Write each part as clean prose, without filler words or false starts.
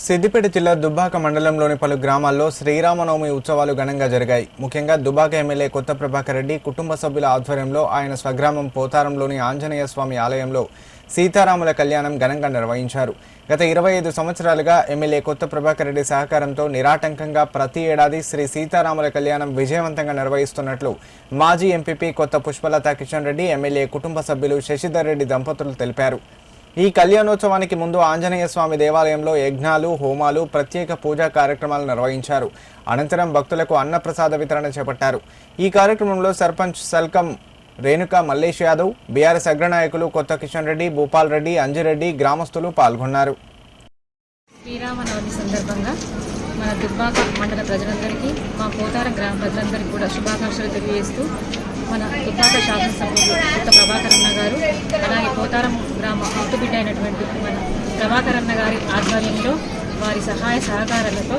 సిద్దిపేట జిల్లా దుబ్బాక మండలంలోని పలు గ్రామాల్లో శ్రీరామనవమి ఉత్సవాలు ఘనంగా జరిగాయి. ముఖ్యంగా దుబ్బాక ఎమ్మెల్యే కొత్త ప్రభాకర్ రెడ్డి కుటుంబ సభ్యుల ఆధ్వర్యంలో ఆయన స్వగ్రామం పోతారంలోని ఆంజనేయ స్వామి ఆలయంలో సీతారాముల కళ్యాణం ఘనంగా నిర్వహించారు. గత 25 సంవత్సరాలుగా ఎమ్మెల్యే కొత్త ప్రభాకర్ రెడ్డి సహకారంతో నిరాటంకంగా ప్రతి ఏడాది శ్రీ సీతారాముల కళ్యాణం విజయవంతంగా నిర్వహిస్తున్నట్లు మాజీ ఎంపీపీ కొత్త పుష్పలత కిషన్ రెడ్డి, ఎమ్మెల్యే కుటుంబ సభ్యులు శశిధర్ రెడ్డి దంపతులు తెలిపారు. ఈ కళ్యాణోత్సవానికి ముందు ఆంజనేయ స్వామి దేవాలయంలో యజ్ఞాలు, హోమాలు, ప్రత్యేక పూజా కార్యక్రమాలు నిర్వహించారు. అనంతరం భక్తులకు అన్నప్రసాద వితరణ చేపట్టారు. ఈ కార్యక్రమంలో సర్పంచ్ సల్కం రేణుకా మల్లేష్ యాదవ్, బీఆర్ఎస్ అగ్రనాయకులు కొత్త కిషన్ రెడ్డి, భూపాల్ రెడ్డి, అంజిరెడ్డి, గ్రామస్తులు పాల్గొన్నారు. శ్రీరామనవమి సందర్భంగా మన దుబ్బాక మండల ప్రజలందరికీ, మా పోతారం గ్రామ ప్రజలందరికీ కూడా శుభాకాంక్షలు తెలియజేస్తూ మన దుబ్బాక శాసనసభ్యులు కొత్త ప్రభాకర్ అన్న గారు, అలాగే పోతారం గ్రామ ముద్దుబిడ్డ అయినటువంటి మన ప్రభాకర్ అన్న గారి ఆధ్వర్యంలో వారి సహాయ సహకారాలతో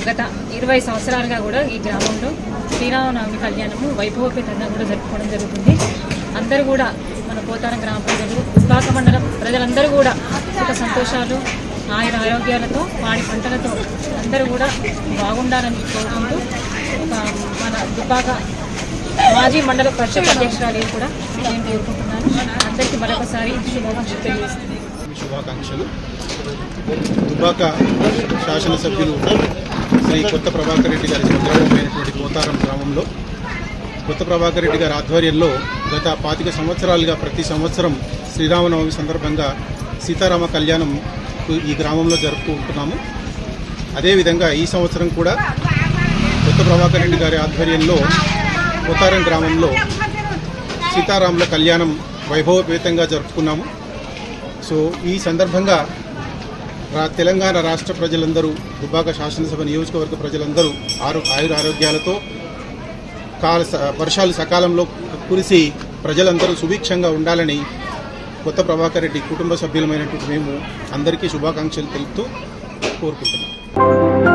గత 20 సంవత్సరాలుగా కూడా ఈ గ్రామంలో శ్రీరామనవమి కళ్యాణము వైభవపేతంగా కూడా జరుపుకోవడం జరుగుతుంది. అందరూ కూడా మన పోతారం గ్రామ ప్రజలు, దుబ్బాక మండలం ప్రజలందరూ కూడా సుఖ సంతోషాలు, ఆరోగ్యాలతో, పాడి పంటలతో అందరూ కూడా బాగుండాలని కోరుకుంటూ మన దుబ్బాక మాజీ మండల పరిషత్ అధ్యక్షురాలు కూడా నేను కోరుకుంటున్నాను. అందరికీ మరొకసారి శుభాకాంక్షలు తెలియజేస్తుంది. శుభాకాంక్షలు. దుబ్బాక శాసనసభ్యులు శ్రీ కొత్త ప్రభాకర్ రెడ్డి గారి స్వగ్రామమైనటువంటి పోతారం గ్రామంలో కొత్త ప్రభాకర్ రెడ్డి గారి ఆధ్వర్యంలో గత 25 సంవత్సరాలుగా ప్రతి సంవత్సరం శ్రీరామనవమి సందర్భంగా సీతారామ కళ్యాణం ఈ గ్రామంలో జరుపుకుంటున్నాము. అదేవిధంగా ఈ సంవత్సరం కూడా కొత్త ప్రభాకర్ రెడ్డి గారి ఆధ్వర్యంలో పోతారం గ్రామంలో సీతారాముల కళ్యాణం వైభవపేతంగా జరుపుకున్నాము. సో ఈ సందర్భంగా తెలంగాణ రాష్ట్ర ప్రజలందరూ, దుబ్బాక శాసనసభ నియోజకవర్గ ప్రజలందరూ ఆరోగ్యాలతో వర్షాలు సకాలంలో కురిసి ప్రజలందరూ సుభిక్షంగా ఉండాలని కొత్త ప్రభాకర్ రెడ్డి కుటుంబ సభ్యులమైనటువంటి మేము అందరికీ శుభాకాంక్షలు తెలుపుతూ కోరుకుంటున్నాం.